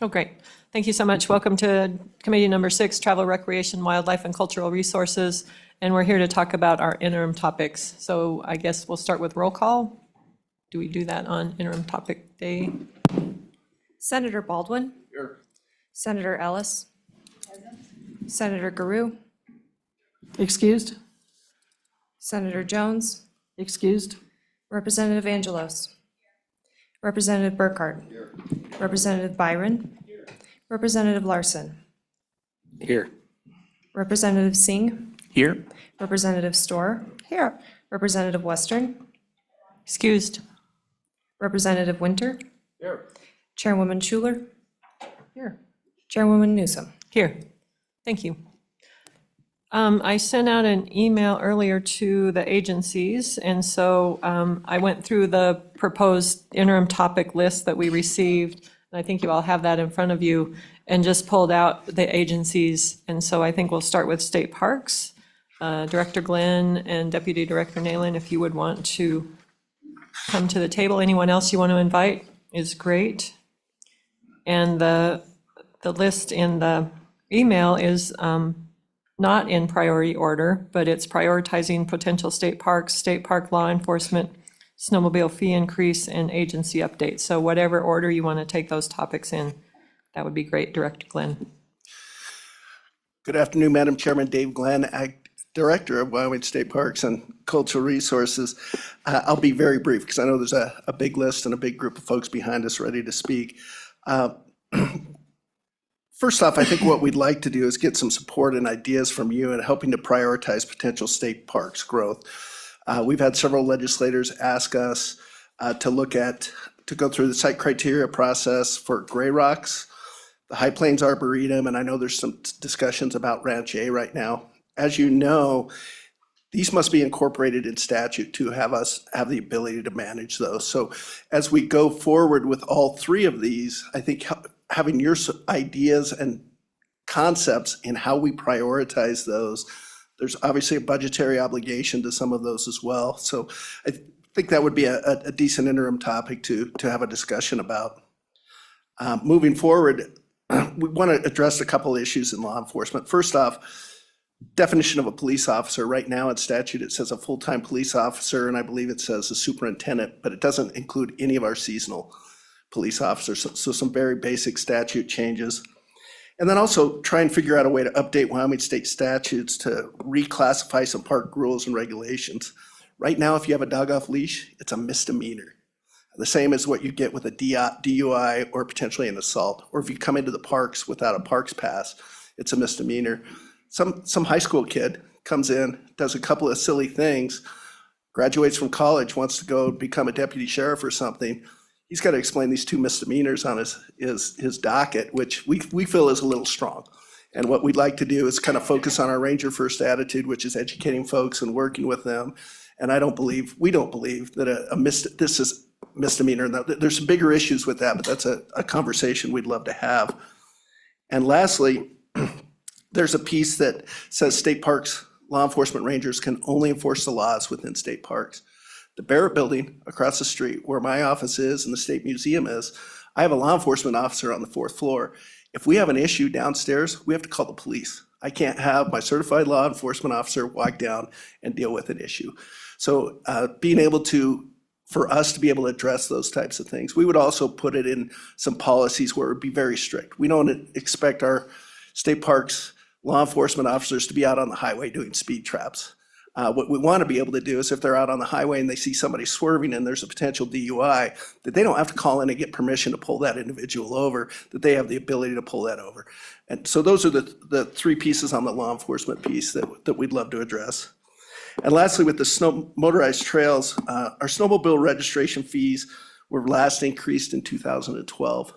Oh, great. Thank you so much. Welcome to Committee Number 6, Travel, Recreation, Wildlife, and Cultural Resources. And we're here to talk about our interim topics. So I guess we'll start with roll call. Do we do that on interim topic day? Senator Baldwin. Here. Senator Ellis. Senator Garou. Excused? Senator Jones. Excused? Representative Angelos. Representative Burkhart. Here. Representative Byron. Here. Representative Larson. Here. Representative Singh. Here. Representative Storr. Here. Representative Western. Excused? Representative Winter. Here. Chairwoman Schuler. Here. Chairwoman Newsom. Here. Thank you. I sent out an email earlier to the agencies, and so I went through the proposed interim topic list that we received, and I think you all have that in front of you, and just pulled out the agencies. And so I think we'll start with State Parks. Director Glenn and Deputy Director Nalen, if you would want to come to the table. Anyone else you want to invite is great. And the list in the email is not in priority order, but it's prioritizing potential state parks, state park law enforcement, snowmobile fee increase, and agency updates. So whatever order you want to take those topics in, that would be great, Director Glenn. Good afternoon, Madam Chairman. Dave Glenn, Director of Wyoming State Parks and Cultural Resources. I'll be very brief because I know there's a big list and a big group of folks behind us ready to speak. First off, I think what we'd like to do is get some support and ideas from you in helping to prioritize potential state parks growth. We've had several legislators ask us to go through the site criteria process for Gray Rocks, the High Plains Arboretum, and I know there's some discussions about Ranch A right now. As you know, these must be incorporated in statute to have us have the ability to manage those. So as we go forward with all three of these, I think having your ideas and concepts in how we prioritize those, there's obviously a budgetary obligation to some of those as well. So I think that would be a decent interim topic to have a discussion about. Moving forward, we want to address a couple issues in law enforcement. First off, definition of a police officer. Right now in statute, it says a full-time police officer, and I believe it says a superintendent, but it doesn't include any of our seasonal police officers. So some very basic statute changes. And then also try and figure out a way to update Wyoming state statutes to reclassify some park rules and regulations. Right now, if you have a dog off leash, it's a misdemeanor. The same as what you get with a DUI or potentially an assault. Or if you come into the parks without a parks pass, it's a misdemeanor. Some high school kid comes in, does a couple of silly things, graduates from college, wants to go become a deputy sheriff or something. He's got to explain these two misdemeanors on his docket, which we feel is a little strong. And what we'd like to do is kind of focus on our Ranger First attitude, which is educating folks and working with them. And we don't believe that this is misdemeanor. There's some bigger issues with that, but that's a conversation we'd love to have. And lastly, there's a piece that says state parks law enforcement rangers can only enforce the laws within state parks. The Barrett building across the street where my office is and the state museum is, I have a law enforcement officer on the 4th floor. If we have an issue downstairs, we have to call the police. I can't have my certified law enforcement officer walk down and deal with an issue. So being able for us to be able to address those types of things, we would also put it in some policies where it would be very strict. We don't expect our state parks law enforcement officers to be out on the highway doing speed traps. What we want to be able to do is if they're out on the highway and they see somebody swerving and there's a potential DUI, that they don't have to call in and get permission to pull that individual over, that they have the ability to pull that over. And so those are the three pieces on the law enforcement piece that we'd love to address. And lastly, with the motorized trails, our snowmobile registration fees were last increased in 2012.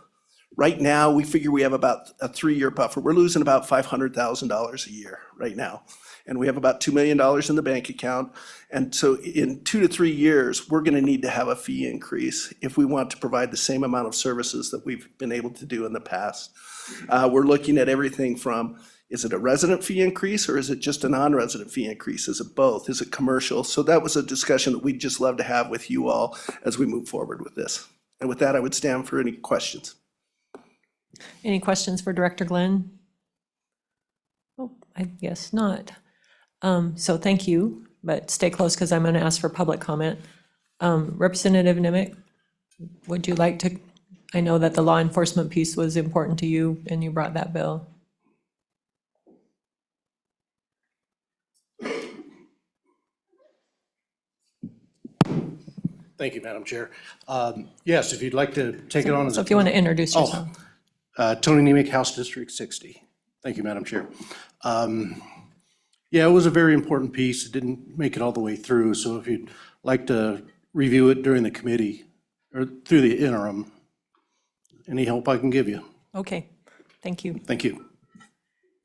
Right now, we figure we have about a 3-year buffer. We're losing about $500,000 a year right now. And we have about $2 million in the bank account. And so in 2 to 3 years, we're gonna need to have a fee increase if we want to provide the same amount of services that we've been able to do in the past. We're looking at everything from, is it a resident fee increase or is it just a non-resident fee increase? Is it both? Is it commercial? So that was a discussion that we'd just love to have with you all as we move forward with this. And with that, I would stand for any questions. Any questions for Director Glenn? Oh, I guess not. So thank you, but stay close because I'm going to ask for public comment. Representative Nimick, would you like to, I know that the law enforcement piece was important to you and you brought that bill. Thank you, Madam Chair. Yes, if you'd like to take it on as So a... if you want to introduce yourself. Tony Nemec, House District 60. Thank you, Madam Chair. Yeah, it was a very important piece. It didn't make it all the way through, so if you'd like to review it during the committee or through the interim, any help I can give you. Okay, thank you. Thank you.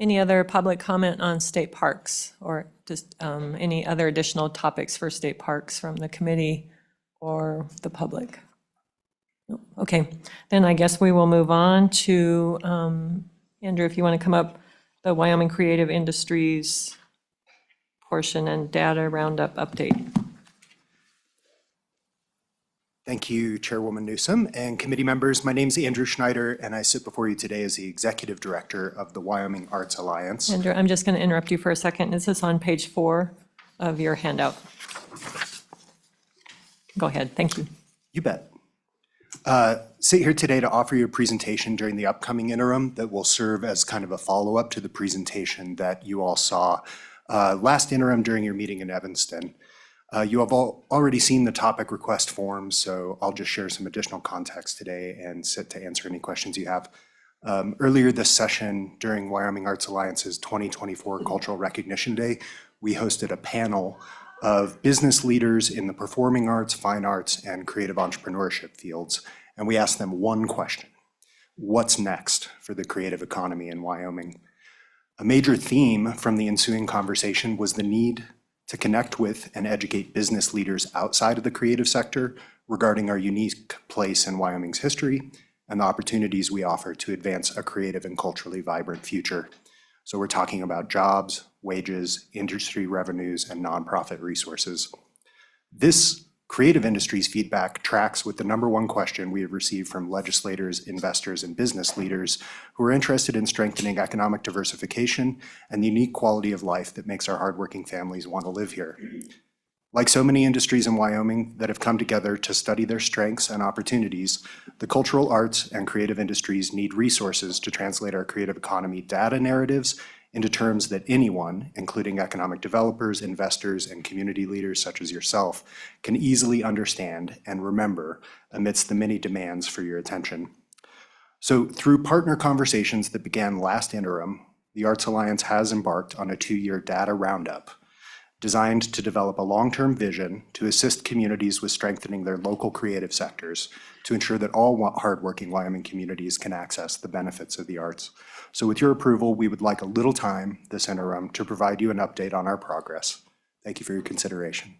Any other public comment on state parks or just any other additional topics for state parks from the committee or the public? No? Okay, then I guess we will move on to, Andrew, if you want to come up, the Wyoming Creative Industries portion and data roundup update. Thank you, Chairwoman Newsom and committee members. My name is Andrew Schneider, and I sit before you today as the Executive Director of the Wyoming Arts Alliance. Andrew, I'm just going to interrupt you for a second. This is on page 4 of your handout. Go ahead, thank you. You bet. Sit here today to offer you a presentation during the upcoming interim that will serve as kind of a follow-up to the presentation that you all saw last interim during your meeting in Evanston. You have all already seen the topic request form, so I'll just share some additional context today and sit to answer any questions you have. Earlier this session, during Wyoming Arts Alliance's 2024 Cultural Recognition Day, we hosted a panel of business leaders in the performing arts, fine arts, and creative entrepreneurship fields, and we asked them one question: what's next for the creative economy in Wyoming? A major theme from the ensuing conversation was the need to connect with and educate business leaders outside of the creative sector regarding our unique place in Wyoming's history and the opportunities we offer to advance a creative and culturally vibrant future. So we're talking about jobs, wages, industry revenues, and nonprofit resources. This creative industries feedback tracks with the #1 question we have received from legislators, investors, and business leaders who are interested in strengthening economic diversification and the unique quality of life that makes our hardworking families want to live here. Like so many industries in Wyoming that have come together to study their strengths and opportunities, the cultural arts and creative industries need resources to translate our creative economy data narratives into terms that anyone, including economic developers, investors, and community leaders such as yourself, can easily understand and remember amidst the many demands for your attention. So through partner conversations that began last interim, the Arts Alliance has embarked on a 2-year data roundup designed to develop a long-term vision to assist communities with strengthening their local creative sectors to ensure that all hardworking Wyoming communities can access the benefits of the arts. So with your approval, we would like a little time this interim to provide you an update on our progress. Thank you for your consideration.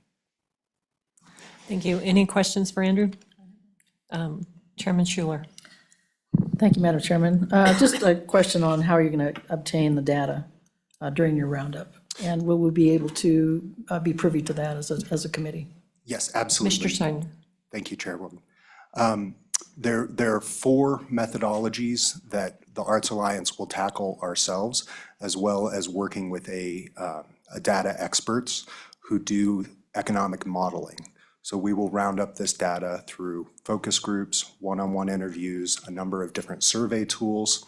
Thank you. Any questions for Andrew? Chairman Schuler. Thank you, Madam Chairman. Just a question on how you're going to obtain the data during your roundup, and will we be able to be privy to that as a committee? Yes, absolutely. Mr. Steiner. Thank you, Chairwoman. There are 4 methodologies that the Arts Alliance will tackle ourselves, as well as working with a data experts who do economic modeling. So we will round up this data through focus groups, one-on-one interviews, a number of different survey tools,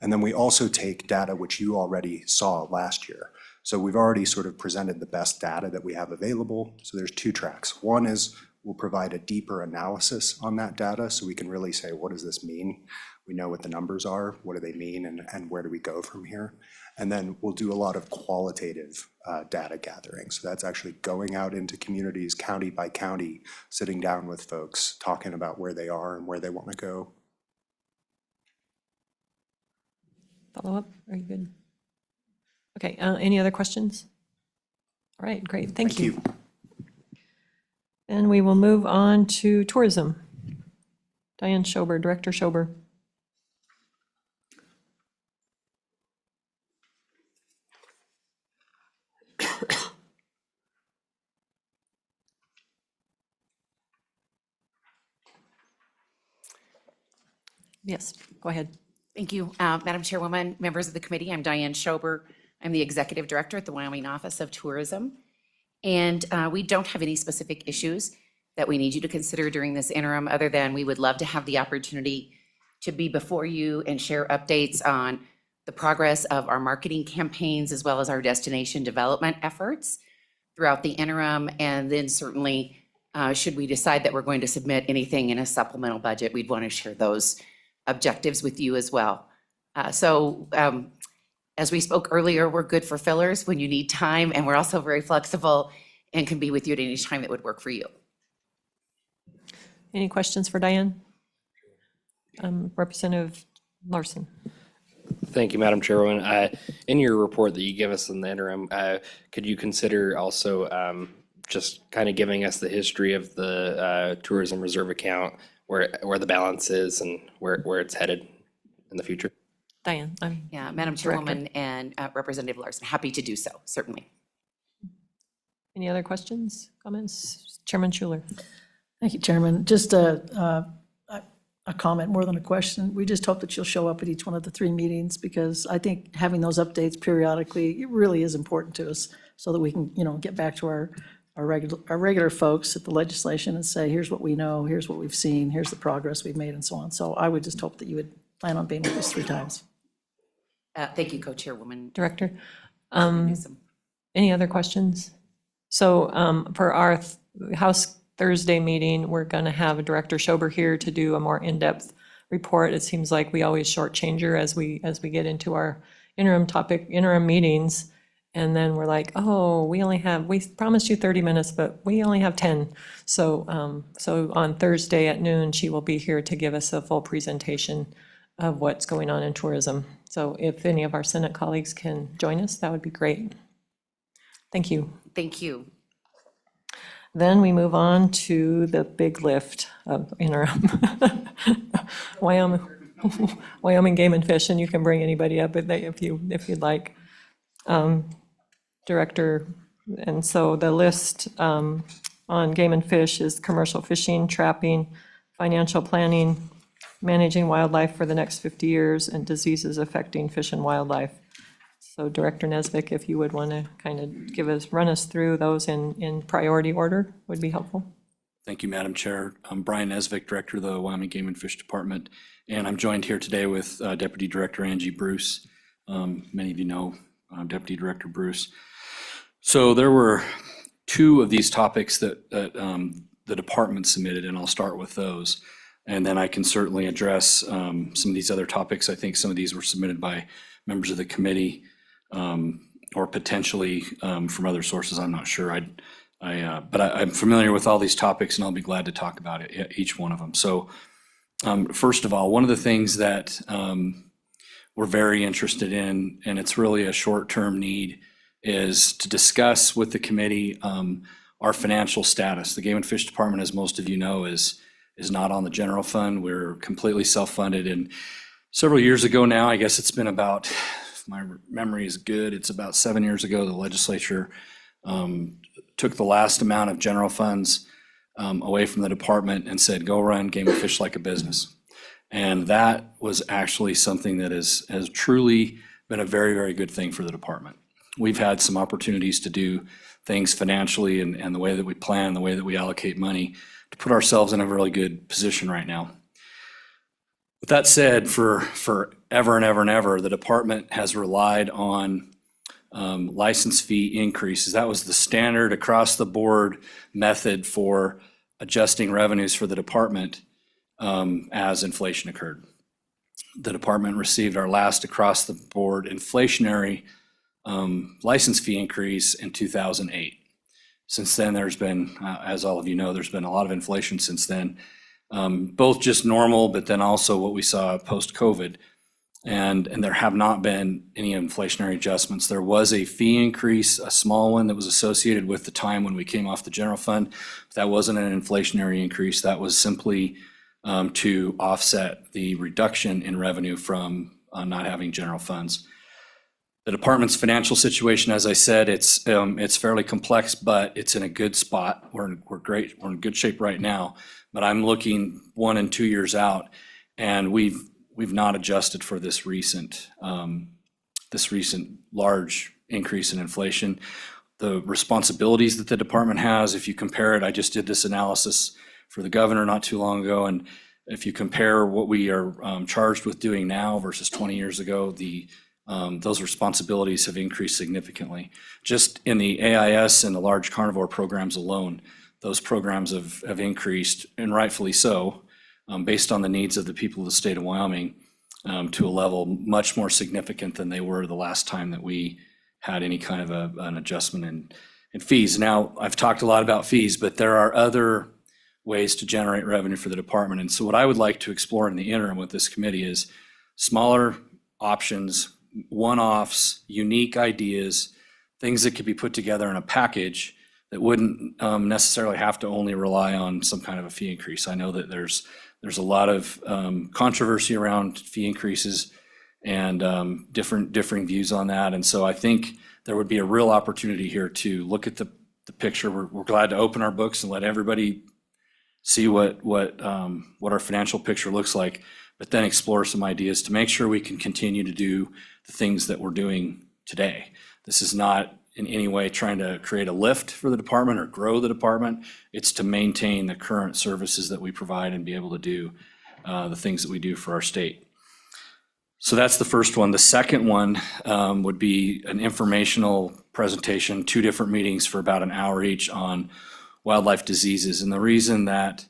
and then we also take data which you already saw last year. So we've already sort of presented the best data that we have available. So there's 2 tracks. One is we'll provide a deeper analysis on that data so we can really say, what does this mean? We know what the numbers are, what do they mean, and where do we go from here? And then we'll do a lot of qualitative data gathering. So that's actually going out into communities, county by county, sitting down with folks, talking about where they are and where they want to go. Follow up? Are you good? Okay, any other questions? All right, great, thank you. And we will move on to tourism. Diane Schober, Director Schober. Yes, go ahead. Thank you, Madam Chairwoman, members of the committee. I'm Diane Schober. I'm the Executive Director at the Wyoming Office of Tourism. And we don't have any specific issues that we need you to consider during this interim, other than we would love to have the opportunity to be before you and share updates on the progress of our marketing campaigns as well as our destination development efforts throughout the interim. And then certainly, should we decide that we're going to submit anything in a supplemental budget, we'd want to share those objectives with you as well. As we spoke earlier, we're good for fillers when you need time, and we're also very flexible and can be with you at any time that would work for you. Any questions for Diane? Representative Larson. Thank you, Madam Chairwoman. In your report that you give us in the interim, could you consider also just kind of giving us the history of the tourism reserve account, where the balance is and where it's headed in the future? Diane, Yeah, Madam Chairwoman and Representative Larson, happy to do so, certainly. any other questions, comments? Chairman Schuler. Thank you, Chairman. Just a comment more than a question. We just hope that you'll show up at each one of the 3 meetings, because I think having those updates periodically, it really is important to us, so that we can, get back to our regular folks at the legislation and say, here's what we know, here's what we've seen, here's the progress we've made, and so on. So I would just hope that you would plan on being with us 3 times. Thank you, Co-Chairwoman Director. Newsom. Any other questions? So for our House Thursday meeting, we're going to have Director Schober here to do a more in-depth report. It seems like we always shortchange her as we get into our interim meetings. And then we're like, oh, we promised you 30 minutes, but we only have 10. So on Thursday at noon, she will be here to give us a full presentation of what's going on in tourism. So if any of our Senate colleagues can join us, that would be great. Thank you. Thank you. Then we move on to the big lift of interim. Wyoming Game and Fish, and you can bring anybody up if you'd like. Director, and so the list on Game and Fish is commercial fishing, trapping, financial planning, managing wildlife for the next 50 years, and diseases affecting fish and wildlife. So Director Nesvik, if you would want to kind of run us through those in priority order, would be helpful. Thank you, Madam Chair. I'm Brian Nesvik, Director of the Wyoming Game and Fish Department, and I'm joined here today with Deputy Director Angie Bruce. Many of you know Deputy Director Bruce. So there were 2 of these topics that the department submitted, and I'll start with those. And then I can certainly address some of these other topics. I think some of these were submitted by members of the committee or potentially from other sources. I'm not sure. But I'm familiar with all these topics, and I'll be glad to talk about it, each one of them. So first of all, one of the things that we're very interested in, and it's really a short-term need, is to discuss with the committee our financial status. The Game and Fish Department, as most of you know, is not on the general fund. We're completely self-funded. And several years ago now, I guess it's been about, if my memory is good, it's about 7 years ago, the legislature took the last amount of general funds away from the department and said, go run Game and Fish like a business. And that was actually something that has truly been a very, very good thing for the department. We've had some opportunities to do things financially and the way that we plan, the way that we allocate money, to put ourselves in a really good position right now. With that said, for ever and ever and ever, the department has relied on license fee increases. That was the standard across the board method for adjusting revenues for the department as inflation occurred. The department received our last across the board inflationary license fee increase in 2008. Since then, there's been, as all of you know, there's been a lot of inflation since then, both just normal, but then also what we saw post-COVID. And there have not been any inflationary adjustments. There was a fee increase, a small one that was associated with the time when we came off the general fund. That wasn't an inflationary increase. That was simply to offset the reduction in revenue from not having general funds. The department's financial situation, as I said, it's fairly complex, but it's in a good spot. We're great. We're in good shape right now. But I'm looking 1 and 2 years out, and we've we've not adjusted for this recent large increase in inflation. The responsibilities that the department has, if you compare it, I just did this analysis for the governor not too long ago, and if you compare what we are charged with doing now versus 20 years ago, those responsibilities have increased significantly. Just in the AIS and the large carnivore programs alone, those programs have increased, and rightfully so, based on the needs of the people of the state of Wyoming, to a level much more significant than they were the last time that we had any kind of an adjustment in fees. Now, I've talked a lot about fees, but there are other ways to generate revenue for the department. And so what I would like to explore in the interim with this committee is smaller options, one-offs, unique ideas, things that could be put together in a package that wouldn't necessarily have to only rely on some kind of a fee increase. I know that there's a lot of controversy around fee increases and differing views on that. And so I think there would be a real opportunity here to look at the picture. We're glad to open our books and let everybody see what our financial picture looks like, but then explore some ideas to make sure we can continue to do the things that we're doing today. This is not in any way trying to create a lift for the department or grow the department. It's to maintain the current services that we provide and be able to do the things that we do for our state. So that's the first one. The second one would be an informational presentation, 2 different meetings for about an hour each on wildlife diseases. And the reason that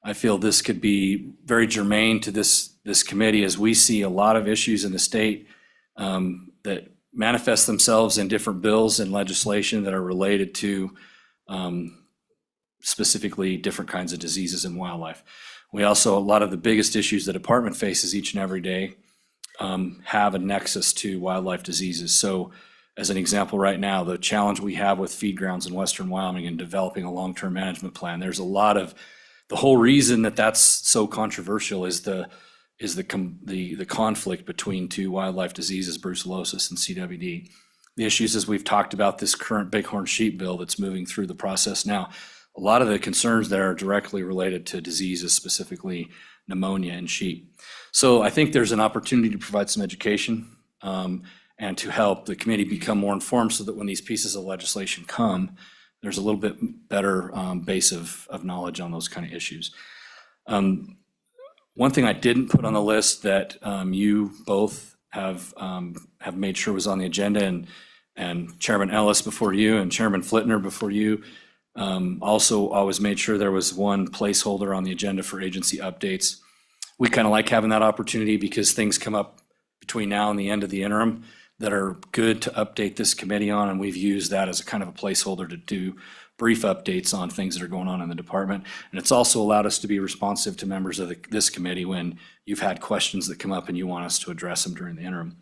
I feel this could be very germane to this committee is we see a lot of issues in the state that manifest themselves in different bills and legislation that are related to specifically different kinds of diseases in wildlife. We also, a lot of the biggest issues the department faces each and every day have a nexus to wildlife diseases. So as an example right now, the challenge we have with feed grounds in Western Wyoming and developing a long-term management plan, there's a lot of, the whole reason that that's so controversial is the conflict between 2 wildlife diseases, brucellosis and CWD. The issues, as we've talked about, this current bighorn sheep bill that's moving through the process now, a lot of the concerns there are directly related to diseases, specifically pneumonia in sheep. So I think there's an opportunity to provide some education and to help the committee become more informed so that when these pieces of legislation come, there's a little bit better base of knowledge on those kind of issues. One thing I didn't put on the list that you both have made sure was on the agenda, and Chairman Ellis before you and Chairman Flitner before you also always made sure there was one placeholder on the agenda for agency updates. We kind of like having that opportunity because things come up between now and the end of the interim that are good to update this committee on, and we've used that as a kind of a placeholder to do brief updates on things that are going on in the department. And it's also allowed us to be responsive to members of this committee when you've had questions that come up and you want us to address them during the interim.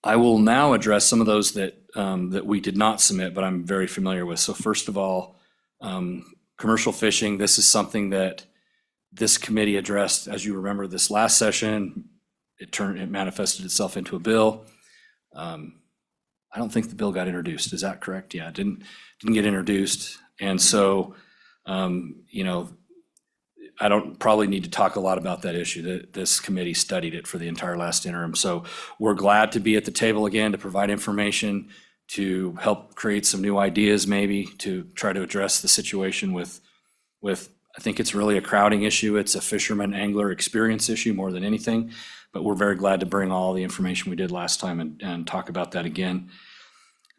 I will now address some of those that we did not submit, but I'm very familiar with. So first of all, commercial fishing. This is something that this committee addressed, as you remember, this last session. It manifested itself into a bill. I don't think the bill got introduced. Is that correct? Yeah, it didn't get introduced. And so, I don't probably need to talk a lot about that issue. This committee studied it for the entire last interim. So we're glad to be at the table again to provide information, to help create some new ideas, maybe to try to address the situation with I think it's really a crowding issue. It's a fisherman angler experience issue more than anything. But we're very glad to bring all the information we did last time and talk about that again.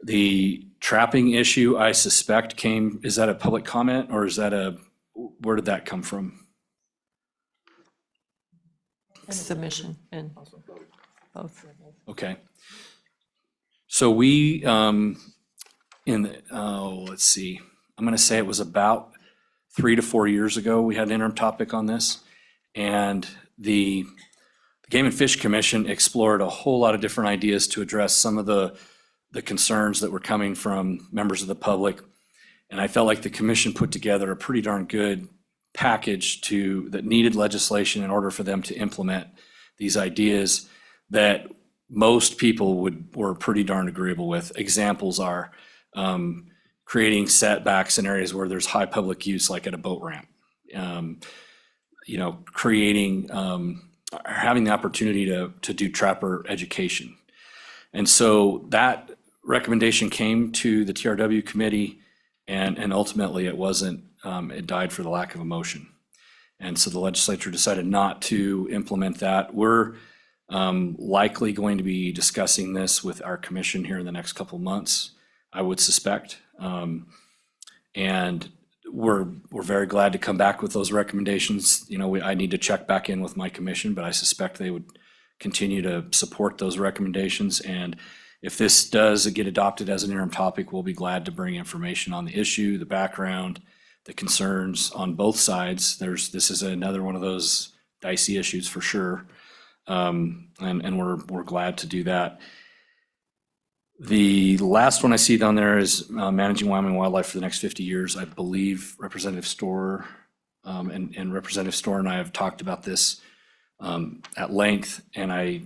The trapping issue, I suspect is that a public comment or is that where did that come from? Submission and both. Okay. So we, let's see, I'm gonna say it was about 3 to 4 years ago, we had an interim topic on this. And the Game and Fish Commission explored a whole lot of different ideas to address some of the concerns that were coming from members of the public. And I felt like the commission put together a pretty darn good package that needed legislation in order for them to implement these ideas that most people were pretty darn agreeable with. Examples are creating setbacks in areas where there's high public use, like at a boat ramp. creating, or having the opportunity to do trapper education. And so that recommendation came to the TRW committee, and ultimately it wasn't, it died for the lack of a motion. And so the legislature decided not to implement that. We're likely going to be discussing this with our commission here in the next couple of months, I would suspect. And we're very glad to come back with those recommendations. I need to check back in with my commission, but I suspect they would continue to support those recommendations. And if this does get adopted as an interim topic, we'll be glad to bring information on the issue, the background, the concerns on both sides. This is another one of those dicey issues for sure. And we're glad to do that. The last one I see down there is managing Wyoming wildlife for the next 50 years. I believe Representative Storer and Representative Storer and I have talked about this at length, and I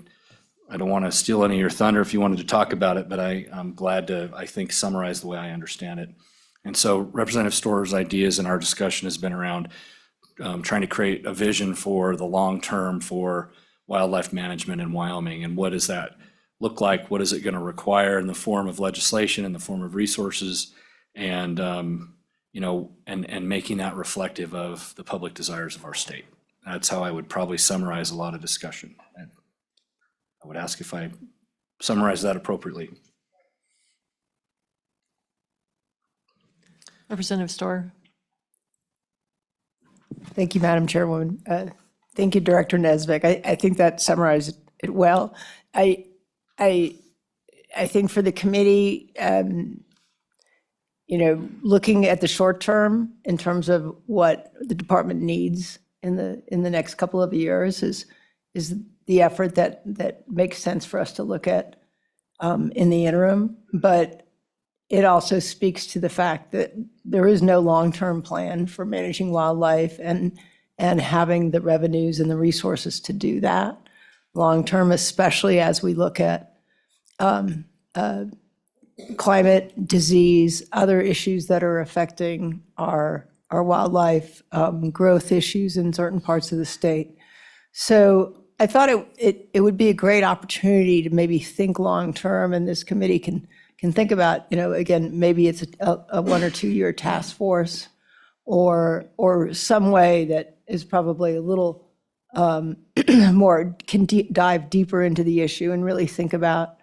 don't want to steal any of your thunder if you wanted to talk about it, but I'm glad to, I think, summarize the way I understand it. And so Representative Storer's ideas in our discussion has been around trying to create a vision for the long term for wildlife management in Wyoming, and what does that look like? What is it going to require in the form of legislation, in the form of resources, and and making that reflective of the public desires of our state. That's how I would probably summarize a lot of discussion. And I would ask if I summarize that appropriately. Representative Storer. Thank you, Madam Chairwoman. Thank you, Director Nesbitt. I think that summarized it well. I think for the committee, looking at the short term in terms of what the department needs in the next couple of years is the effort that makes sense for us to look at in the interim. But it also speaks to the fact that there is no long-term plan for managing wildlife and having the revenues and the resources to do that long-term, especially as we look at climate, disease, other issues that are affecting our wildlife, growth issues in certain parts of the state. So I thought it would be a great opportunity to maybe think long-term, and this committee can think about, again, maybe it's a 1 or 2 year task force or some way that is probably a little more, can dive deeper into the issue and really think about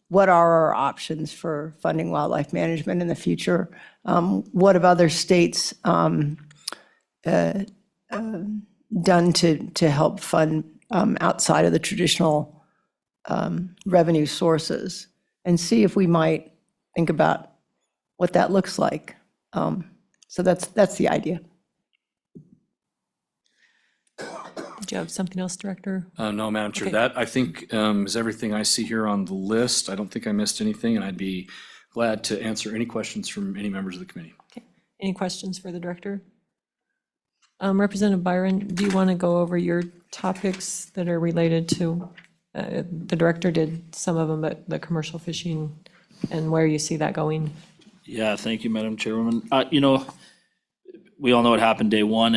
what are our options for funding wildlife management in the future? What have other states done to help fund outside of the traditional revenue sources? And see if we might think about what that looks like. So that's the idea. Did you have something else, Director? No, Madam Chair, Okay. that I think is everything I see here on the list. I don't think I missed anything, and I'd be glad to answer any questions from any members of the committee. Okay. Any questions for the Director? Representative Byron, do you want to go over your topics that are related to, the Director did some of them, but the commercial fishing and where you see that going? Yeah, thank you, Madam Chairwoman. We all know what happened day one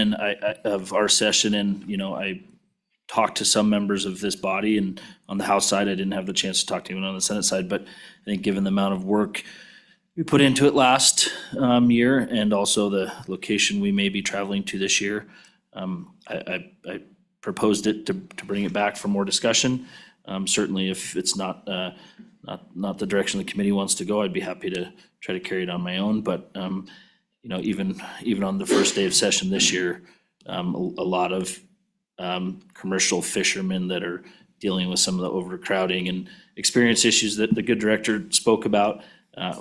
of our session, and, I talked to some members of this body, and on the House side, I didn't have the chance to talk to anyone on the Senate side, but I think given the amount of work we put into it last year, and also the location we may be traveling to this year, I proposed it to bring it back for more discussion. Certainly, if it's not the direction the committee wants to go, I'd be happy to try to carry it on my own. But even on the first day of session this year, a lot of commercial fishermen that are dealing with some of the overcrowding and experience issues that the good director spoke about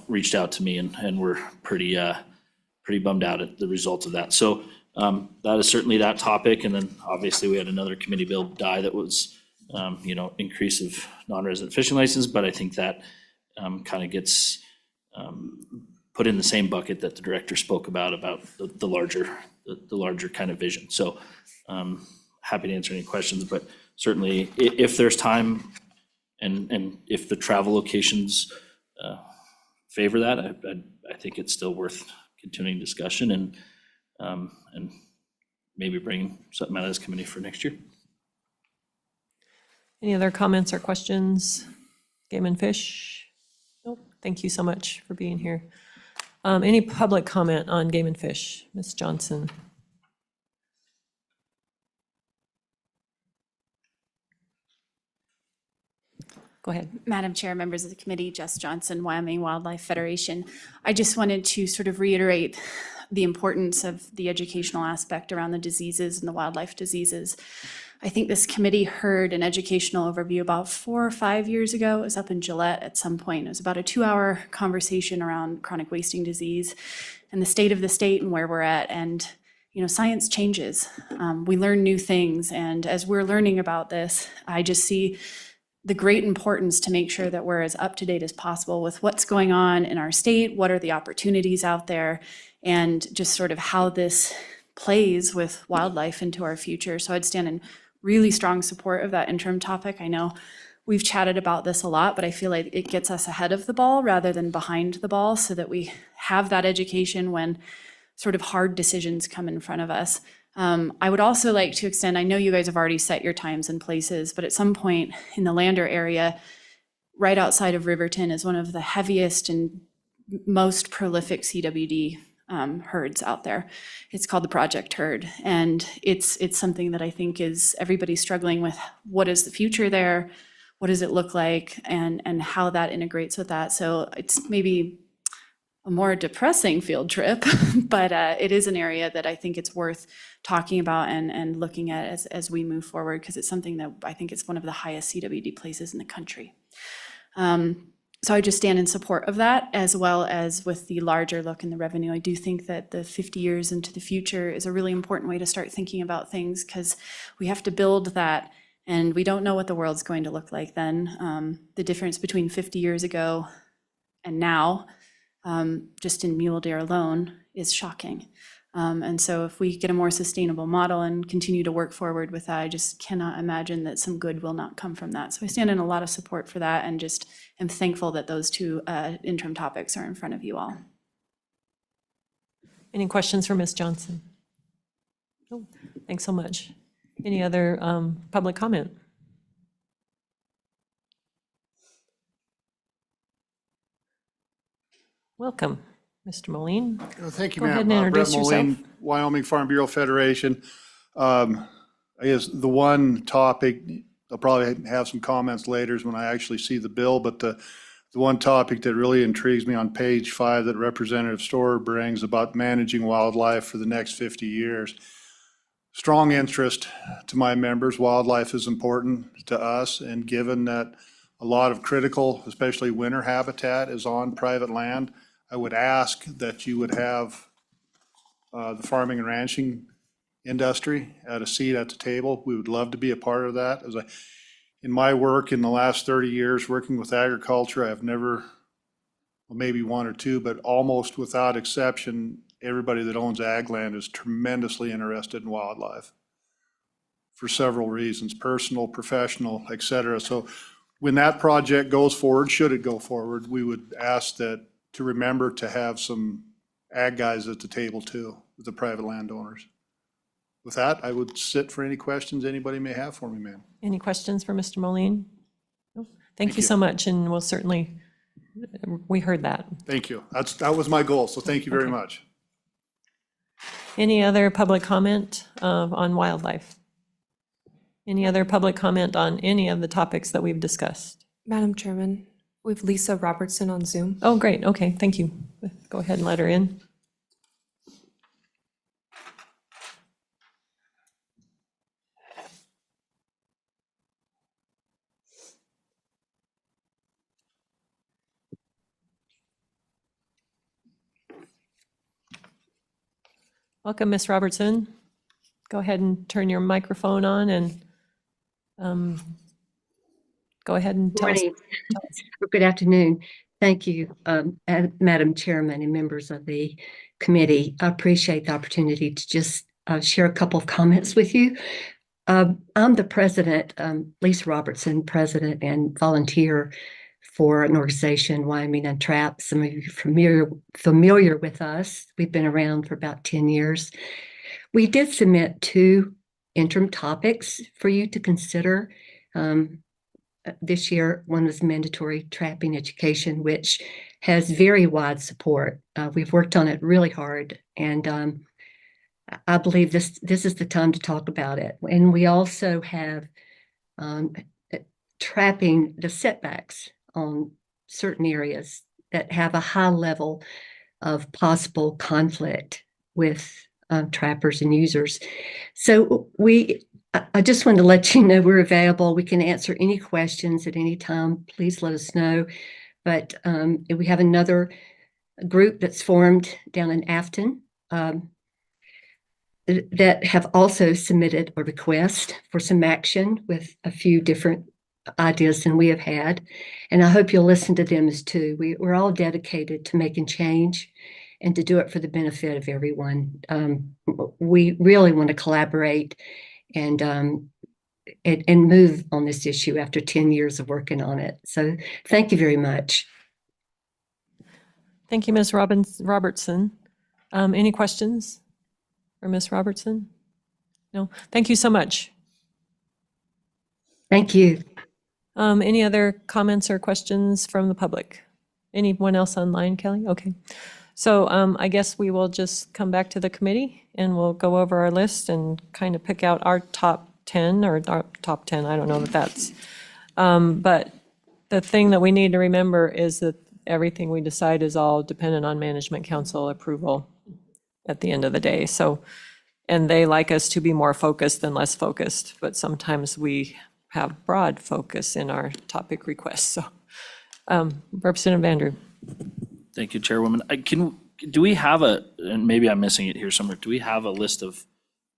reached out to me and were pretty bummed out at the results of that. So that is certainly that topic. And then obviously we had another committee bill die that was increase of non-resident fishing license, but I think that kind of gets put in the same bucket that the director spoke about the larger kind of vision. So happy to answer any questions, but certainly if there's time and if the travel locations favor that, I think it's still worth continuing discussion and maybe bring something out of this committee for next year. Any other comments or questions? Game and Fish? Nope. Thank you so much for being here. Any public comment on Game and Fish? Ms. Johnson? Go ahead. Madam Chair, members of the committee, Jess Johnson, Wyoming Wildlife Federation. I just wanted to sort of reiterate the importance of the educational aspect around the diseases and the wildlife diseases. I think this committee heard an educational overview about 4 or 5 years ago. It was up in Gillette at some point. It was about a 2-hour conversation around chronic wasting disease and the state of the state and where we're at. And, you know, science changes. We learn new things. And as we're learning about this, I just see the great importance to make sure that we're as up to date as possible with what's going on in our state, what are the opportunities out there, and just sort of how this plays with wildlife into our future. So I'd stand in really strong support of that interim topic. I know we've chatted about this a lot, but I feel like it gets us ahead of the ball rather than behind the ball so that we have that education when sort of hard decisions come in front of us. I would also like to extend, I know you guys have already set your times and places, but at some point in the Lander area, right outside of Riverton is one of the heaviest and most prolific CWD herds out there. It's called the Project Herd. And it's something that I think is everybody's struggling with. What is the future there? What does it look like? And how that integrates with that. So it's maybe a more depressing field trip, but it is an area that I think it's worth talking about and looking at as we move forward, because it's something that I think it's one of the highest CWD places in the country. So I just stand in support of that, as well as with the larger look in the revenue. I do think that the 50 years into the future is a really important way to start thinking about things, because we have to build that, and we don't know what the world's going to look like then. The difference between 50 years ago and now, just in mule deer alone, is shocking. And so if we get a more sustainable model and continue to work forward with that, I just cannot imagine that some good will not come from that. So I stand in a lot of support for that, and just am thankful that those two interim topics are in front of you all. Any questions for Ms. Johnson? No. Thanks so much. Any other public comment? Welcome, Mr. Moline. Thank you, Go ahead ma'am. and introduce Brett yourself. Moline, Wyoming Farm Bureau Federation. I guess the one topic, I'll probably have some comments later when I actually see the bill, but the one topic that really intrigues me on page 5 that Representative Storer brings about managing wildlife for the next 50 years. Strong interest to my members. Wildlife is important to us, and given that a lot of critical, especially winter habitat, is on private land, I would ask that you would have the farming and ranching industry at a seat at the table. We would love to be a part of that. In my work in the last 30 years working with agriculture, I have never, well, maybe one or two, but almost without exception, everybody that owns ag land is tremendously interested in wildlife for several reasons, personal, professional, et cetera. So when that project goes forward, should it go forward, we would ask that to remember to have some ag guys at the table too, with the private landowners. With that, I would sit for any questions anybody may have for me, ma'am. Any questions for Mr. Moline? No? Thank you you. so much, and we'll certainly, we heard that. Thank you. That was my goal, so thank you very Okay. much. Any other public comment on wildlife? Any other public comment on any of the topics that we've discussed? Madam Chairman, we have Lisa Robertson on Zoom. Oh, great, okay, thank you. Go ahead and let her in. Welcome, Ms. Robertson. Go ahead and turn your microphone on and go ahead and tell us. Morning. Good afternoon. Thank you, Madam Chairman and members of the committee. I appreciate the opportunity to just share a couple of comments with you. I'm the president, Lisa Robertson, president and volunteer for an organization, Wyoming Untrapped. Some of you are familiar with us. We've been around for about 10 years. We did submit 2 interim topics for you to consider. This year, one was mandatory trapping education, which has very wide support. We've worked on it really hard, and I believe this is the time to talk about it. And we also have trapping the setbacks on certain areas that have a high level of possible conflict with trappers and users. So I just wanted to let you know we're available. We can answer any questions at any time. Please let us know. But we have another group that's formed down in Afton that have also submitted a request for some action with a few different ideas than we have had. And I hope you'll listen to them as too. We're all dedicated to making change and to do it for the benefit of everyone. We really want to collaborate and move on this issue after 10 years of working on it. So thank you very much. Thank you, Ms. Robertson. Any questions for Ms. Robertson? No? Thank you so much. Thank you. Any other comments or questions from the public? Anyone else online, Kelly? Okay. So I guess we will just come back to the committee and we'll go over our list and kind of pick out our top 10 or our top 10. I don't know that that's, but the thing that we need to remember is that everything we decide is all dependent on management council approval at the end of the day. So, and they like us to be more focused than less focused, but sometimes we have broad focus in our topic requests. So Representative Andrew. Thank you, Chairwoman. Do we have and maybe I'm missing it here somewhere, do we have a list of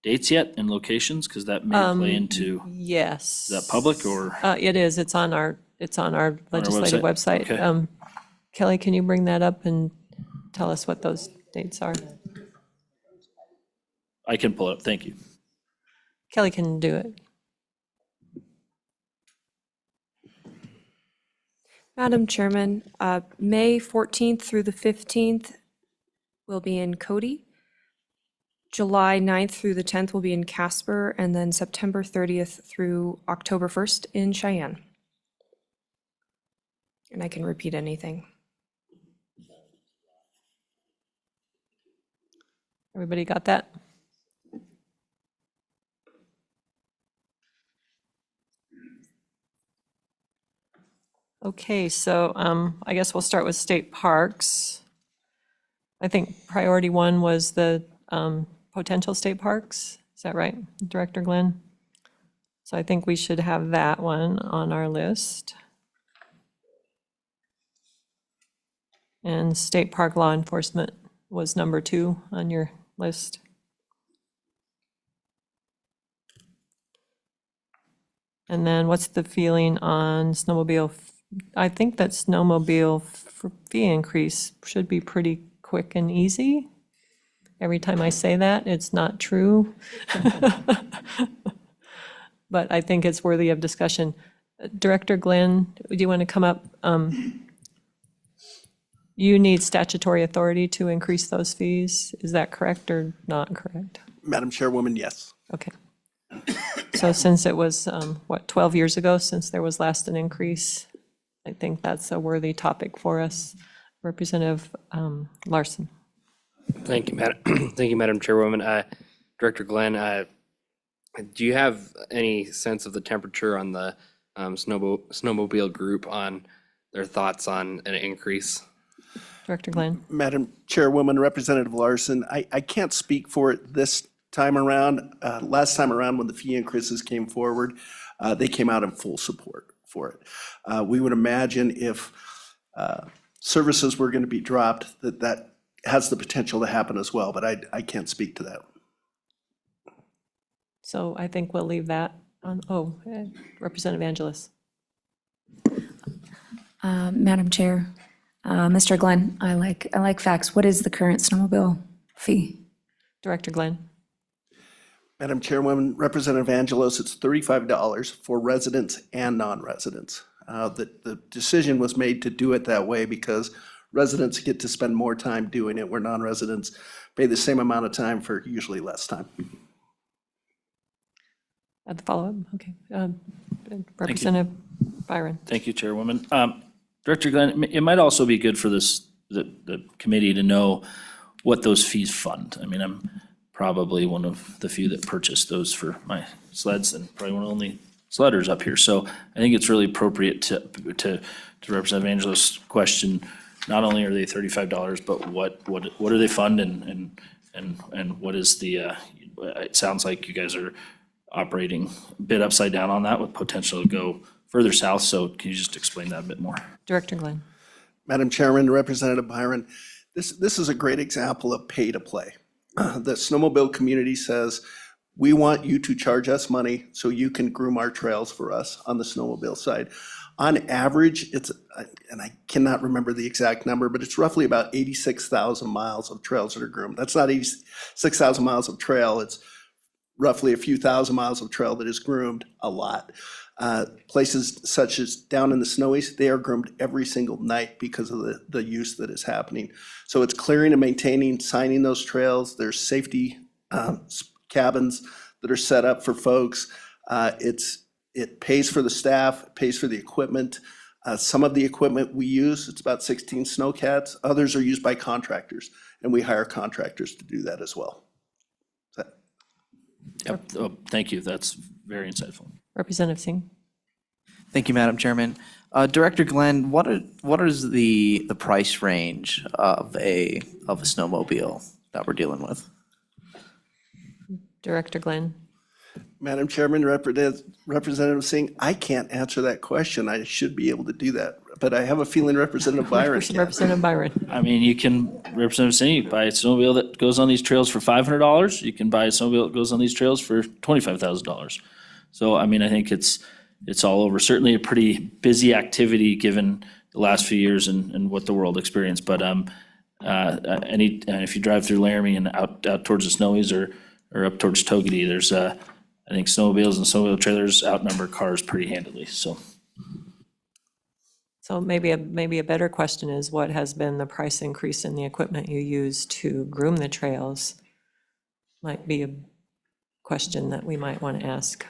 dates yet and locations? Because that may play into, yes. is that public or? It is. It's on our legislative website. Okay. Kelly, can you bring that up and tell us what those dates are? I can pull it up. Thank you. Kelly can do it. Madam Chairman, May 14th through the 15th will be in Cody. July 9th through the 10th will be in Casper, and then September 30th through October 1st in Cheyenne. And I can repeat anything. Everybody got that? Okay, so I guess we'll start with state parks. I think priority 1 was the potential state parks. Is that right, Director Glenn? So I think we should have that one on our list. And state park law enforcement was number 2 on your list. And then what's the feeling on snowmobile? I think that snowmobile fee increase should be pretty quick and easy. Every time I say that, it's not true. But I think it's worthy of discussion. Director Glenn, do you want to come up? You need statutory authority to increase those fees. Is that correct or not correct? Madam Chairwoman, yes. Okay. So since it was, 12 years ago since there was last an increase, I think that's a worthy topic for us. Representative Larson. Thank you, Madam Chairwoman. Director Glenn, do you have any sense of the temperature on the snowmobile group on their thoughts on an increase? Director Glenn. Madam Chairwoman, Representative Larson, I can't speak for it this time around. Last time around when the fee increases came forward, they came out in full support for it. We would imagine if services were going to be dropped, that has the potential to happen as well, but I can't speak to that. So I think we'll leave that on, Representative Angeles. Madam Chair, Mr. Glenn, I like facts. What is the current snowmobile fee? Director Glenn. Madam Chairwoman, Representative Angelos, it's $35 for residents and non-residents. The decision was made to do it that way because residents get to spend more time doing it, where non-residents pay the same amount of time for usually less time. At the follow-up, okay. Representative Byron. Thank you, Chairwoman. Director Glenn, it might also be good for the committee to know what those fees fund. I mean, I'm probably one of the few that purchased those for my sleds and probably one of the only sledders up here. So I think it's really appropriate to Representative Angelo's question. Not only are they $35, but what do they fund and what is the, it sounds like you guys are operating a bit upside down on that with potential to go further south. So can you just explain that a bit more? Director Glenn. Madam Chairman, Representative Byron, this is a great example of pay to play. The snowmobile community says, we want you to charge us money so you can groom our trails for us on the snowmobile side. On average, it's, and I cannot remember the exact number, but it's roughly about 86,000 miles of trails that are groomed. That's not 86,000 miles of trail, it's roughly a few thousand miles of trail that is groomed a lot. Places such as down in the Snowies, they are groomed every single night because of the use that is happening. So it's clearing and maintaining, signing those trails. There's safety cabins that are set up for folks. It pays for the staff, it pays for the equipment. Some of the equipment we use, it's about 16 snowcats. Others are used by contractors, and we hire contractors to do that as well. Yep. Oh, thank you. That's very insightful. Representative Singh. Thank you, Madam Chairman. Director Glenn, what is the price range of a snowmobile that we're dealing with? Director Glenn. Madam Chairman, Representative Singh, I can't answer that question. I should be able to do that, but I have a feeling Representative Byron can. Representative Byron. I mean, you can, Representative Singh, you can buy a snowmobile that goes on these trails for $500. You can buy a snowmobile that goes on these trails for $25,000. So, I mean, I think it's all over. Certainly a pretty busy activity given the last few years and what the world experienced. But if you drive through Laramie and out towards the Snowies or up towards Togety, there's I think snowmobiles and snowmobile trailers outnumber cars pretty handily. So maybe a better question is, what has been the price increase in the equipment you use to groom the trails? Might be a question that we might want to ask.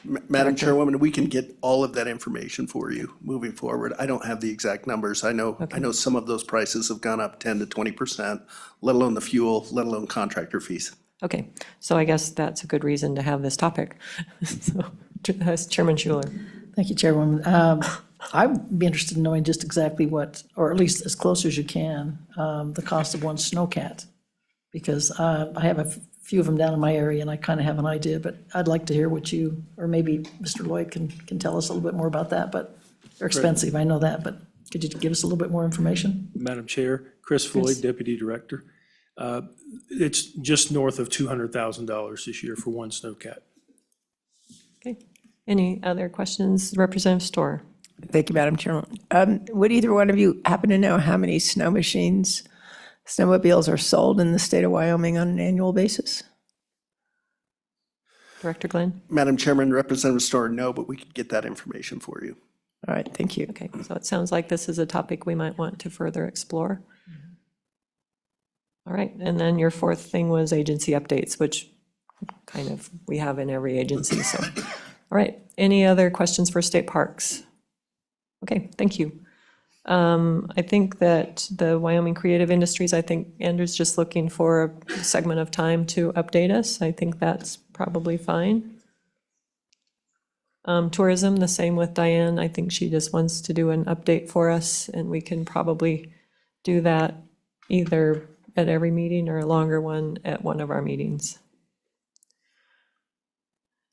Madam Chairwoman, we can get all of that information for you moving forward. I don't have the exact numbers. I know some of those prices have gone up 10 to 20%, let alone the fuel, let alone contractor fees. Okay, so I guess that's a good reason to have this topic. So, Chairman Schuler. Thank you, Chairwoman. I'd be interested in knowing just exactly what, or at least as close as you can, the cost of one snowcat. Because I have a few of them down in my area and I kind of have an idea, but I'd like to hear what you, or maybe Mr. Lloyd can tell us a little bit more about that, but they're expensive, I know that, but could you give us a little bit more information? Madam Chair, Chris Floyd, Deputy Director. It's just north of $200,000 this year for one snowcat. Okay, any other questions? Representative Storr. Thank you, Madam Chairman. Would either one of you happen to know how many snowmobiles are sold in the state of Wyoming on an annual basis? Director Glenn. Madam Chairman, Representative Storr, no, but we could get that information for you. All right, thank you. Okay, so it sounds like this is a topic we might want to further explore. All right, and then your fourth thing was agency updates, which kind of we have in every agency, so. All right, any other questions for state parks? Okay, thank you. I think that the Wyoming Creative Industries, I think Andrew's just looking for a segment of time to update us. I think that's probably fine. Tourism, the same with Diane. I think she just wants to do an update for us, and we can probably do that either at every meeting or a longer one at one of our meetings.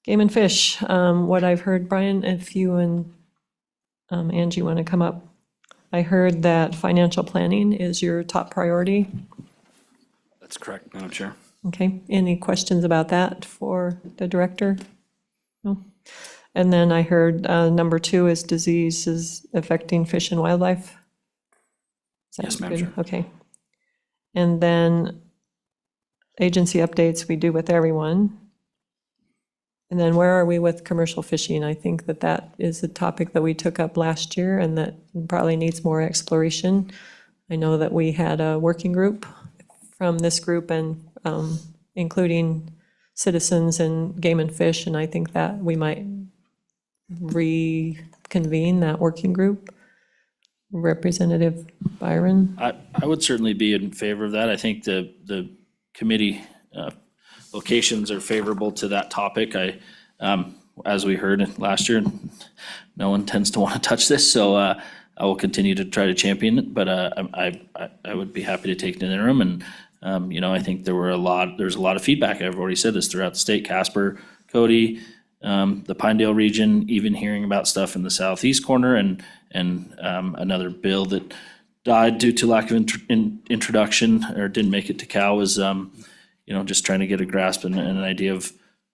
Game and Fish, what I've heard, Brian, if you and Angie want to come up, I heard that financial planning is your top priority. That's correct, Madam Chair. Okay, any questions about that for the director? No? And then I heard number 2 is diseases affecting fish and wildlife. Is that Yes, Madam good? Chair. Okay. And then agency updates we do with everyone. And then where are we with commercial fishing? I think that that is a topic that we took up last year and that probably needs more exploration. I know that we had a working group from this group and including citizens and Game and Fish, and I think that we might reconvene that working group. Representative Byron? I would certainly be in favor of that. I think the committee locations are favorable to that topic. As we heard last year, no one tends to want to touch this, so I will continue to try to champion it, but I would be happy to take an interim, and I think there's a lot of feedback. I've already said this throughout the state, Casper, Cody, the Pinedale region, even hearing about stuff in the southeast corner, and another bill that died due to lack of introduction or didn't make it to Cal was just trying to get a grasp and an idea of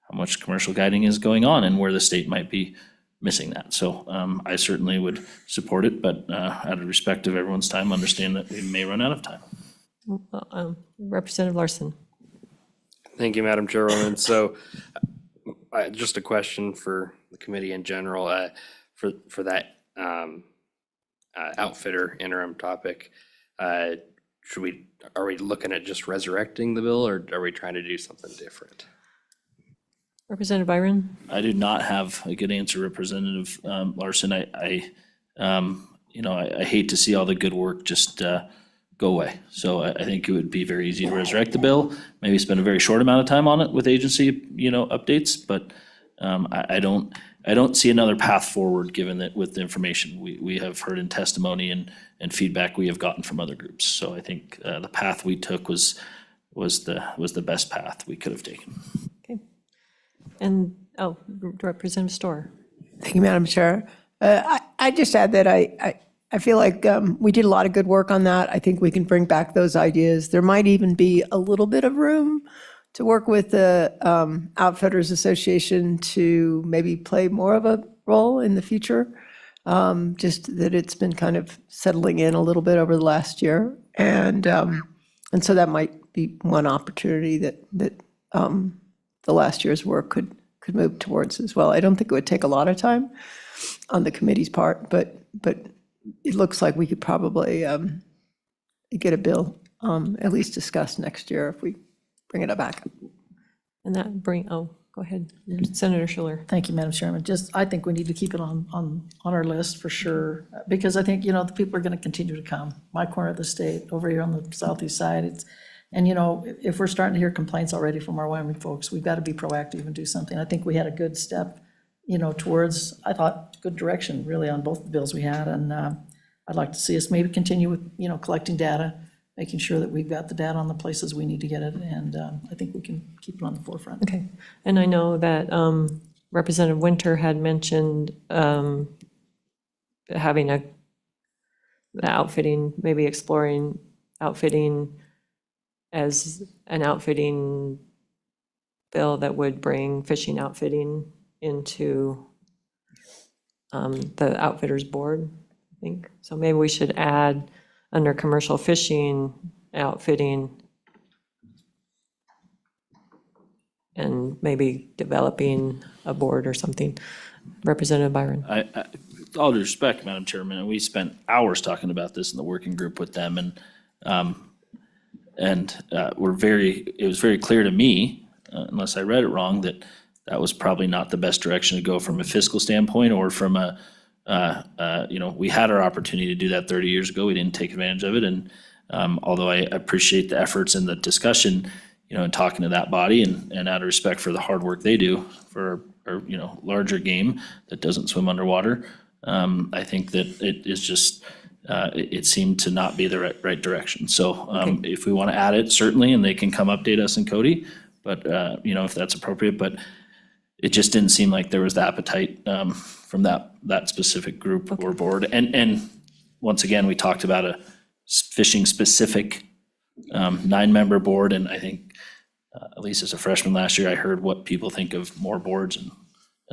how much commercial guiding is going on and where the state might be missing that. So I certainly would support it, but out of respect of everyone's time, understand that we may run out of time. Representative Larson? Thank you, Madam Chairwoman. So just a question for the committee in general, for that outfitter interim topic. Are we looking at just resurrecting the bill, or are we trying to do something different? Representative Byron? I do not have a good answer, Representative Larson. I hate to see all the good work just go away. So I think it would be very easy to resurrect the bill, maybe spend a very short amount of time on it with agency, updates, but I don't see another path forward, given that with the information we have heard in testimony and feedback we have gotten from other groups. So I think the path we took was the best path we could have taken. Okay. And, Representative Storr? Thank you, Madam Chair. I just add that I feel like we did a lot of good work on that. I think we can bring back those ideas. There might even be a little bit of room to work with the Outfitters Association to maybe play more of a role in the future. Just that it's been kind of settling in a little bit over the last year. And so that might be one opportunity that the last year's work could move towards as well. I don't think it would take a lot of time on the committee's part, but it looks like we could probably get a bill at least discussed next year if we bring it back. And go ahead, Senator Schiller. Thank you, Madam Chairman. I think we need to keep it on our list for sure, because I think, the people are going to continue to come. My corner of the state, over here on the southeast side, if we're starting to hear complaints already from our Wyoming folks, we've got to be proactive and do something. I think we had a good step, towards, I thought, good direction really on both the bills we had, and I'd like to see us maybe continue with, collecting data, making sure that we've got the data on the places we need to get it, and I think we can keep it on the forefront. Okay. And I know that Representative Winter had mentioned having the outfitting, maybe exploring outfitting as an outfitting bill that would bring fishing outfitting into the Outfitters Board, I think. So maybe we should add under commercial fishing, outfitting, and maybe developing a board or something. Representative Byron? I all due respect, Madam Chairman, we spent hours talking about this in the working group with them, and it was very clear to me, unless I read it wrong, that was probably not the best direction to go from a fiscal standpoint, or from we had our opportunity to do that 30 years ago. We didn't take advantage of it. And although I appreciate the efforts and the discussion, and talking to that body, and out of respect for the hard work they do for our larger game that doesn't swim underwater, I think that it is just, it seemed to not be the right direction. So if we want to add it, certainly, and they can come update us in Cody, but if that's appropriate, but it just didn't seem like there was the appetite from that specific group or board. And once again, we talked about a fishing specific 9-member board, and I think at least as a freshman last year, I heard what people think of more boards and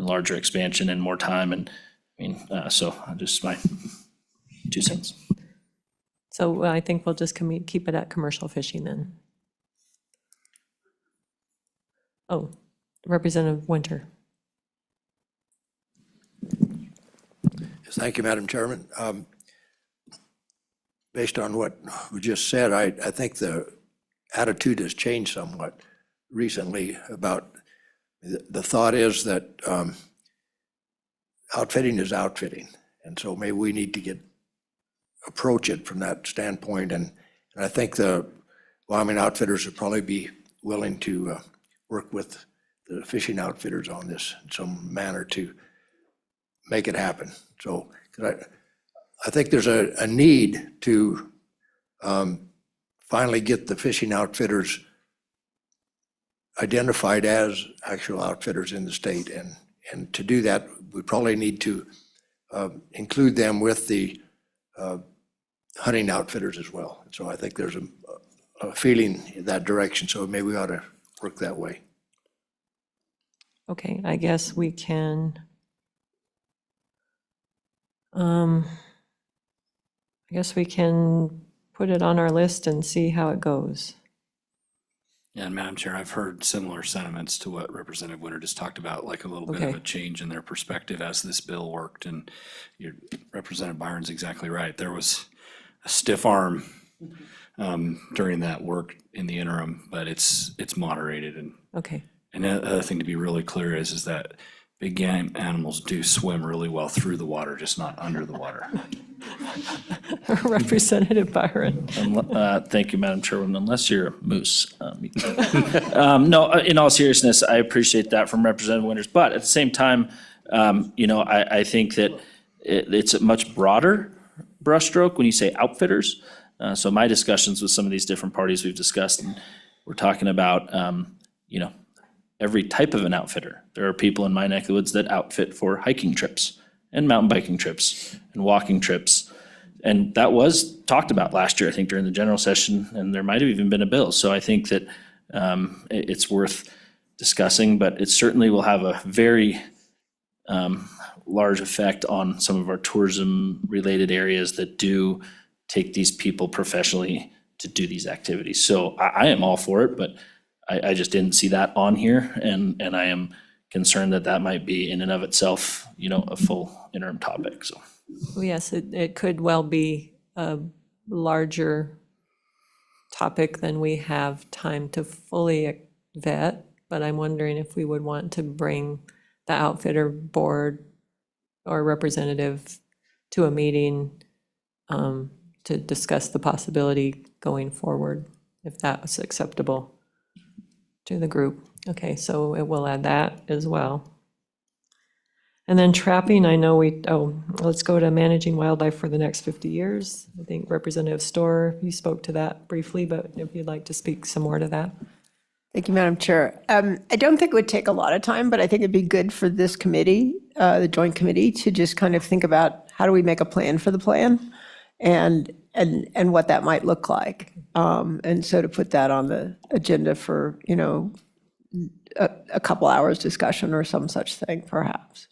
larger expansion and more time. And so just my 2 cents. So I think we'll just keep it at commercial fishing then. Oh, Representative Winter. Thank you, Madam Chairman. Based on what we just said, I think the attitude has changed somewhat recently about, the thought is that outfitting is outfitting. And so maybe we need to approach it from that standpoint. And I think the Wyoming outfitters would probably be willing to work with the fishing outfitters on this in some manner to make it happen. So, 'cause I think there's a need to finally get the fishing outfitters identified as actual outfitters in the state. And to do that, we probably need to include them with the hunting outfitters as well. So I think there's a feeling in that direction. So maybe we ought to work that way. Okay, I guess we can, put it on our list and see how it goes. Yeah, and Madam Chair, I've heard similar sentiments to what Representative Winter just talked about, like a little bit of Okay. a change in their perspective as this bill worked. And Representative Byron's exactly right. There was a stiff arm during that work in the interim, but it's moderated. And Okay. the other thing to be really clear is that big game animals do swim really well through the water, just not under the water. Representative Byron. Thank you, Madam Chairwoman, unless you're a moose. No, in all seriousness, I appreciate that from Representative Winters, but at the same time, I think that it's a much broader brushstroke when you say outfitters. So my discussions with some of these different parties we've discussed, and we're talking about, every type of an outfitter. There are people in my neck of the woods that outfit for hiking trips and mountain biking trips and walking trips. And that was talked about last year, I think, during the general session, and there might have even been a bill. So I think that it's worth discussing, but it certainly will have a very large effect on some of our tourism-related areas that do take these people professionally to do these activities. So I am all for it, but I just didn't see that on here, and I am concerned that that might be in and of itself, a full interim topic, so. Well, yes, it could well be a larger topic than we have time to fully vet, but I'm wondering if we would want to bring the outfitter board or representative to a meeting to discuss the possibility going forward, if that was acceptable to the group. Okay, so it will add that as well. And then trapping, I know let's go to managing wildlife for the next 50 years. I think Representative Storr, you spoke to that briefly, but if you'd like to speak some more to that. Thank you, Madam Chair. I don't think it would take a lot of time, but I think it'd be good for this committee, the Joint Committee, to just kind of think about how do we make a plan for the plan and what that might look like. And so to put that on the agenda for, a couple hours discussion or some such thing, perhaps.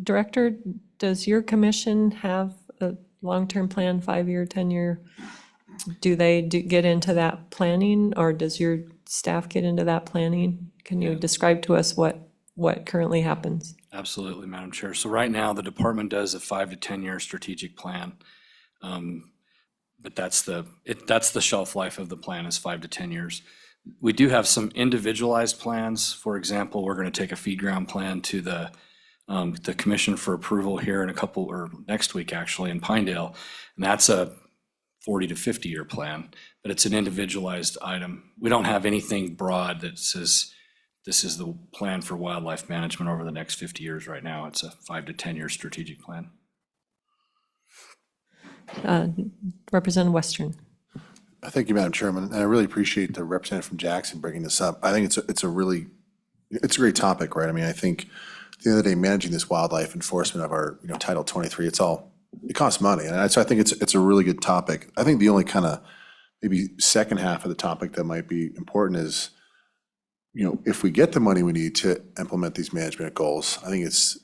Director, does your commission have a long-term plan, 5-year, 10-year? Do they get into that planning, or does your staff get into that planning? Can you describe to us what currently happens? Absolutely, Madam Chair. So right now, the department does a 5 to 10-year strategic plan. But that's the shelf life of the plan, is 5 to 10 years. We do have some individualized plans. For example, we're going to take a feed ground plan to the commission for approval here in next week, actually, in Pinedale. And that's a 40 to 50-year plan, but it's an individualized item. We don't have anything broad that says this is the plan for wildlife management over the next 50 years right now. It's a 5 to 10-year strategic plan. Representative Western. Thank you, Madam Chairman, and I really appreciate the representative from Jackson bringing this up. I think it's a great topic, right? I mean, I think at the end of the day, managing this wildlife enforcement of our, Title 23, it costs money, and so I think it's a really good topic. I think the only kind of maybe second half of the topic that might be important is, if we get the money we need to implement these management goals, I think it's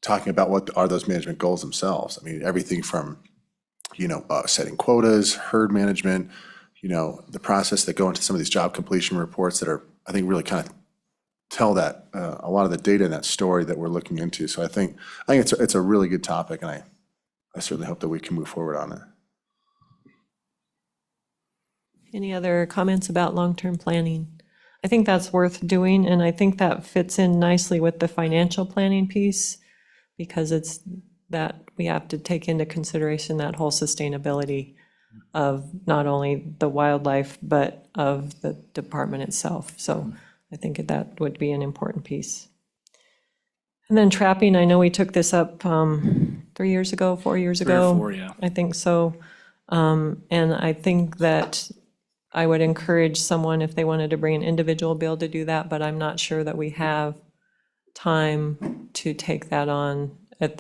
talking about what are those management goals themselves. I mean, everything from setting quotas, herd management, the process that go into some of these job completion reports that are, I think, really kind of tell that, a lot of the data in that story that we're looking into. So I think it's a really good topic, and I certainly hope that we can move forward on it. Any other comments about long-term planning? I think that's worth doing, and I think that fits in nicely with the financial planning piece, because it's that we have to take into consideration that whole sustainability of not only the wildlife, but of the department itself. So I think that would be an important piece. And then trapping, I know we took this up 3 years ago, 4 years 3 or ago. 4, yeah. I think so. And I think that I would encourage someone, if they wanted to bring an individual bill, to do that, but I'm not sure that we have time to take that on in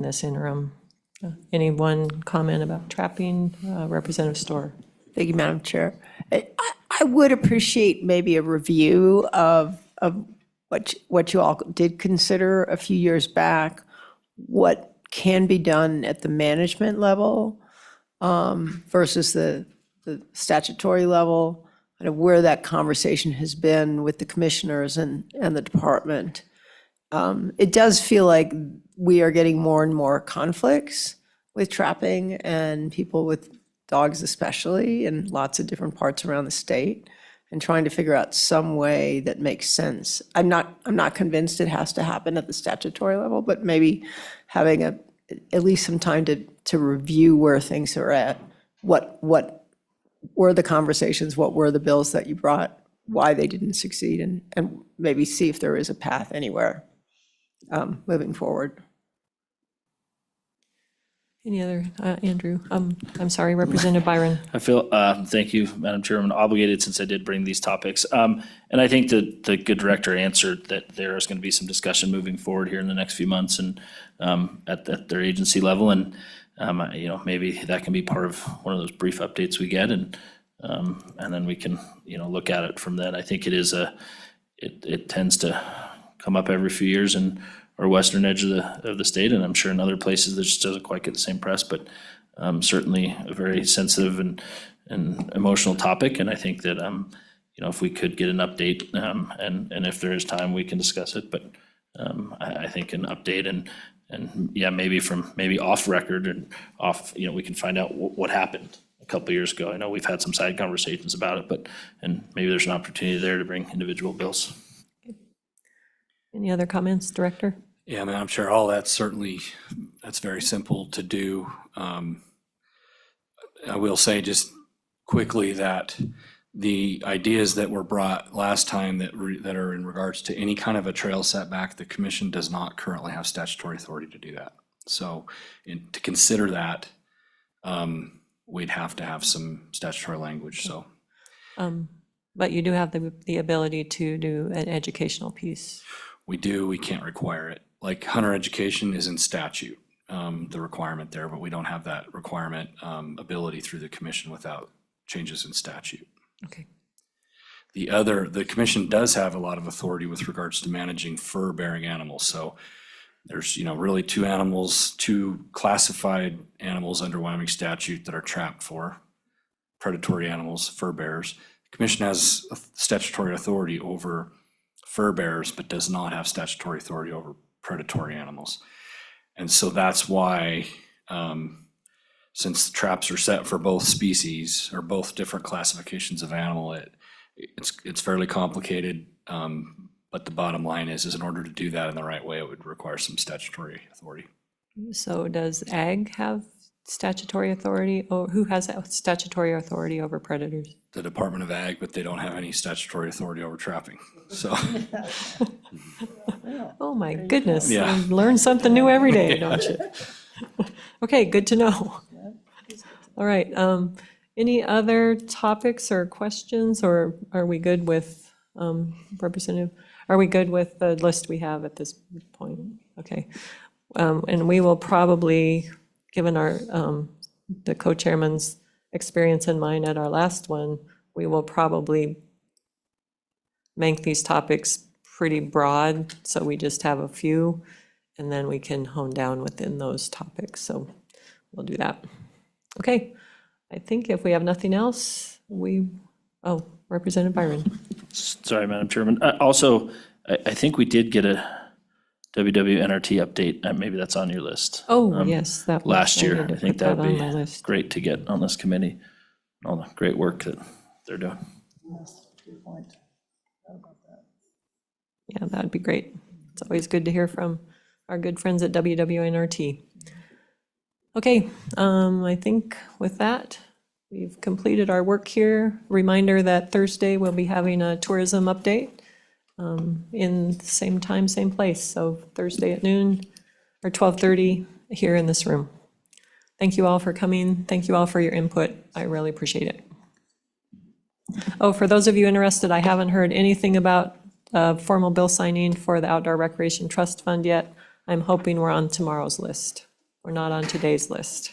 this interim. Any one comment about trapping, Representative Storr? Thank you, Madam Chair. I would appreciate maybe a review of what you all did consider a few years back, what can be done at the management level versus the statutory level, kind of where that conversation has been with the commissioners and the department. It does feel like we are getting more and more conflicts with trapping and people with dogs especially in lots of different parts around the state, and trying to figure out some way that makes sense. I'm not convinced it has to happen at the statutory level, but maybe having at least some time to review where things are at. What were the conversations? What were the bills that you brought? Why they didn't succeed, and maybe see if there is a path anywhere moving forward. Any other, Andrew? I'm sorry, Representative Byron. I feel, thank you, Madam Chairman, obligated since I did bring these topics. And I think that the good director answered that there is going to be some discussion moving forward here in the next few months and at their agency level. And, maybe that can be part of one of those brief updates we get, and then we can, look at it from then. I think it is it tends to come up every few years in our western edge of the state, and I'm sure in other places that just doesn't quite get the same press, but certainly a very sensitive and emotional topic. And I think that if we could get an update, and if there is time, we can discuss it. But I think an update and yeah, maybe off record and off, we can find out what happened a couple of years ago. I know we've had some side conversations about it, and maybe there's an opportunity there to bring individual bills. Any other comments, Director? Yeah, Madam Chair, all that's very simple to do. I will say just quickly that the ideas that were brought last time that are in regards to any kind of a trail setback, the commission does not currently have statutory authority to do that. So to consider that, we'd have to have some statutory language, so. But you do have the ability to do an educational piece. We do, we can't require it. Like hunter education is in statute, the requirement there, but we don't have that requirement ability through the commission without changes in statute. Okay. The commission does have a lot of authority with regards to managing fur-bearing animals. So there's, really two classified animals under Wyoming statute that are trapped for predatory animals, fur bearers. The commission has statutory authority over fur bearers, but does not have statutory authority over predatory animals. And so that's why, since traps are set for both species or both different classifications of animal, it's fairly complicated. But the bottom line is in order to do that in the right way, it would require some statutory authority. So does AG have statutory authority, or who has statutory authority over predators? The Department of Ag, but they don't have any statutory authority over trapping, so. Oh, my goodness. Yeah. You learn something new every day, don't you? Okay, good to know. All right. Any other topics or questions, or are we good with, Representative? Are we good with the list we have at this point? Okay. And we will probably, given our, the co-chairman's experience in mind at our last one, we will probably make these topics pretty broad, so we just have a few, and then we can hone down within those topics. So we'll do that. Okay, I think if we have nothing else, Representative Byron. Sorry, Madam Chairman. Also, I think we did get a WWNRT update. Maybe that's on your list. Oh, yes, that was. Last year. need to I think put that would on be my list. great to get on this committee. All the great work that they're doing. Yeah, that'd be great. It's always good to hear from our good friends at WWNRT. Okay, I think with that, we've completed our work here. Reminder that Thursday we'll be having a tourism update in the same time, same place. So Thursday at noon or 12:30 here in this room. Thank you all for coming. Thank you all for your input. I really appreciate it. Oh, for those of you interested, I haven't heard anything about formal bill signing for the Outdoor Recreation Trust Fund yet. I'm hoping we're on tomorrow's list. We're not on today's list.